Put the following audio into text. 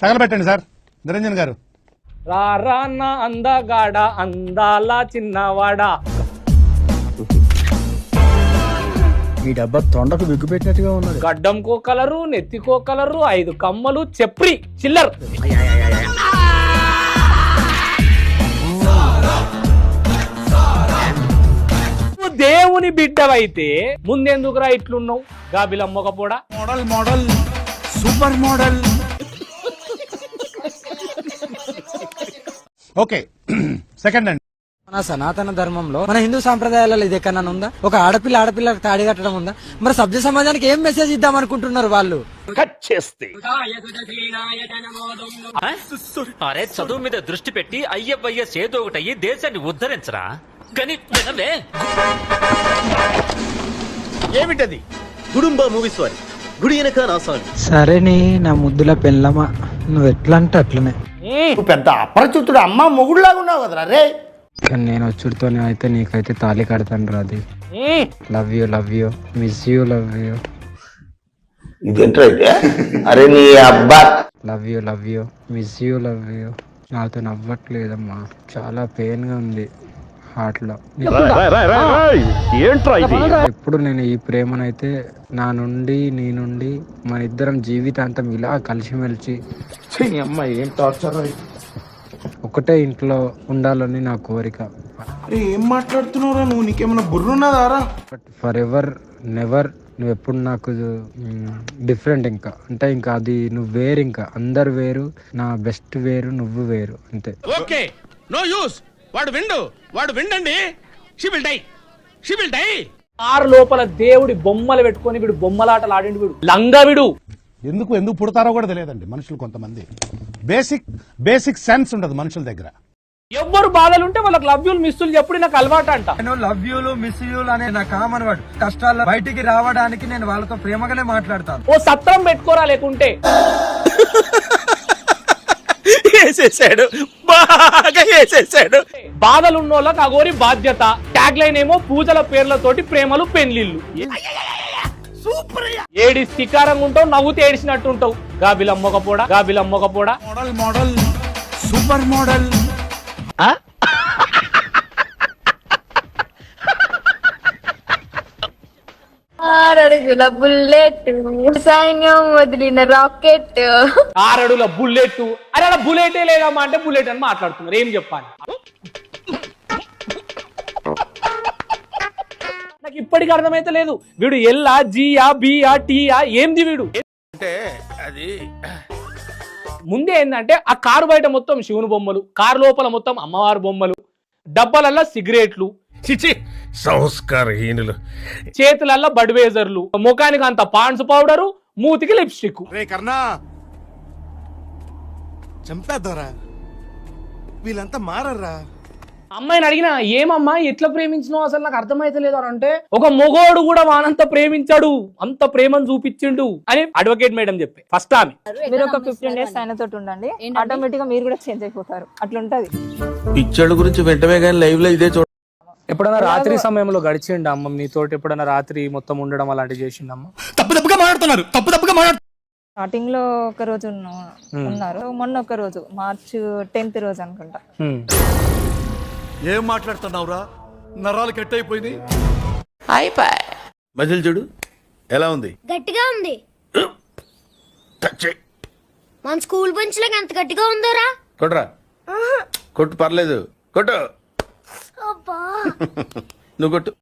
తగలబెట్టండి sir Niranjan గారు. రారాన్న అందగాడ అందాల చిన్నవాడ. ఈ డబ్బా తొండకు బిగ్గు పెట్టినట్టుగా ఉన్నది. గడ్డంకో కలరు, నెత్తికో కలరు, 5 కమ్మలు, చెప్రి చిల్లర్. దేవుని బిడ్డవైతే ముందెందుకురా ఇట్లున్నావు గాబిలమ్మకపోడా? Model model super model. Okay second అండి. మన సనాతన ధర్మంలో మన హిందూ సాంప్రదాయాలలో ఇది ఎక్కడన్నా ఉందా? ఒక ఆడపిల్ల తాడి కట్టడం ఉందా? మరి సభ్య సమాజానికి ఏం మెసేజ్ ఇద్దాం అనుకుంటున్నారు వాళ్ళు? కట్ చేస్తే అరే చదువు మీద దృష్టి పెట్టి అయ్యవయ్యస్ ఏదో ఒకటి అయ్యి దేశాన్ని ఉద్ధరించరా. కానీ వినలే. ఏమిటది? గుడుంబా మూవీస్ వారి గుడి వెనక నా సాంగ్. సరేని నా ముద్దుల పెళ్ళమా, నువ్వు ఎట్లా అంటే అట్లనే. నువ్వు పెద్ద అపరిచితుడు అమ్మ మొగుడులాగా ఉన్నావు కదరా రే. కానీ నేను వచ్చుడితోనే అయితే నీకైతే తాళి కడతాను రాది. Love you miss you love you. ఇదేంట్రా అయితే? అరే నీ అబ్బా. Love you miss you love you. నాతో నవ్వట్లేదమ్మా, చాలా పెయిన్ గా ఉంది హార్ట్ లో. ఎప్పుడు నేను ఈ ప్రేమనైతే నా నుండి నీ నుండి మన ఇద్దరం జీవితాంతం ఇలా కలిసిమెలిసి అమ్మాయి ఏం టార్చర్. ఒకటే ఇంట్లో ఉండాలని నా కోరిక. ఏం మాట్లాడుతున్నావురా నువ్వు? నీకేమన్నా బుర్రున్నదారా? బట్ ఫర్ ఎవర్ నెవర్ నువ్వు ఎప్పుడు నాకు డిఫరెంట్. ఇంకా అంటే ఇంకా అది నువ్వు వేరు, ఇంకా అందరు వేరు, నా బెస్ట్ వేరు, నువ్వు వేరు, అంతే. Okay no use. వాడు విండండి. She will die. ఆరు లోపల దేవుడి బొమ్మలు పెట్టుకొని వీడు బొమ్మలాటలు ఆడిండు. వీడు లంగవిడు. ఎందుకు పుడతారో కూడా తెలియదండి మనుషులు. కొంతమంది బేసిక్ సెన్స్ ఉండదు మనుషుల దగ్గర. ఎవ్వరు బాధలుంటే వాళ్ళకి లవ్ యూలు మిస్సులు చెప్పుడు నాకు అలవాటు అంట. నేను లవ్ యూలు మిస్ యూలు అనే నా కామన్ వర్డ్. కష్టాల్లో బయటికి రావడానికి నేను వాళ్ళతో ప్రేమగానే మాట్లాడతాను. ఓ సత్రం పెట్టుకోరా లేకుంటే. వేసేసాడు, బాగా వేసేసాడు. బాధలున్న వాళ్ళకి అగోరి బాధ్యత. ట్యాగ్ లైన్ ఏమో పూజల పేర్లతోటి ప్రేమలు పెళ్లిళ్ళు. ఏడి స్థికారంగా ఉంటావు, నవ్వుతే ఏడిసినట్టు ఉంటావు. గాబిలమ్మకపోడా. Model model super model. ఆరడుగుల బుల్లెట్, సైన్యం వదిలిన రాకెట్. 6 అడుగుల బుల్లెట్. అరే అలా బుల్లెటే లేదమ్మా అంటే బుల్లెట్ అని మాట్లాడుతున్నారు. ఏం చెప్పాలి? నాకు ఇప్పటికీ అర్థమైతే లేదు. వీడు ఎల్లా జియా బియా టీయా ఏంది వీడు? అంటే అది ముందే ఏంటంటే ఆ కారు బయట మొత్తం శివుని బొమ్మలు, కారు లోపల మొత్తం అమ్మవారి బొమ్మలు, డబ్బాలల్లా సిగరెట్లు, చిచి సంస్కారహీనులు. చేతులల్లా బడ్వేజర్లు, ముఖానికి అంత పాండ్స్ పౌడరు, మూతికి లిప్స్టిక్. రే కర్ణా చంపేద్దారా, వీళ్ళంతా మారరా. అమ్మాయిని అడిగినా ఏమమ్మా ఎట్లా ప్రేమించినావు అసలు నాకు అర్థమైతే లేదు అని అంటే, ఒక మొగోడు కూడా వానంత ప్రేమించాడు, అంత ప్రేమను చూపించిండు అని అడ్వకేట్ మేడం చెప్పే. ఫస్ట్ ఆమె మీరు ఒక 15 days ఆయన తోటి ఉండండి, ఆటోమేటిక్ గా మీరు కూడా చేంజ్ అయిపోతారు. అట్లుంటది. పిచ్చోళ్ళ గురించి వెంటనే కానీ లైవ్ లో ఇదే చూడ. ఎప్పుడైనా రాత్రి సమయంలో గడిచిండ అమ్మ మీతోటి? ఎప్పుడైనా రాత్రి మొత్తం ఉండడం అలాంటివి చేసిండమ్మ? తప్పుగా మాట్లాడుతున్నారు. స్టార్టింగ్ లో ఒక రోజు ఉన్నారు, మొన్న ఒక రోజు మార్చ్ 10th రోజు అనుకుంటా. ఏం మాట్లాడుతున్నావురా? నరాలు కట్ అయిపోయింది. మజిల్ చూడు ఎలా ఉంది? గట్టిగా ఉంది. మన స్కూల్ బెంచ్ లాగా ఎంత గట్టిగా ఉందోరా. కొట్రా. కొట్టు, పర్లేదు కొట్టు. నువ్వు కొట్టు.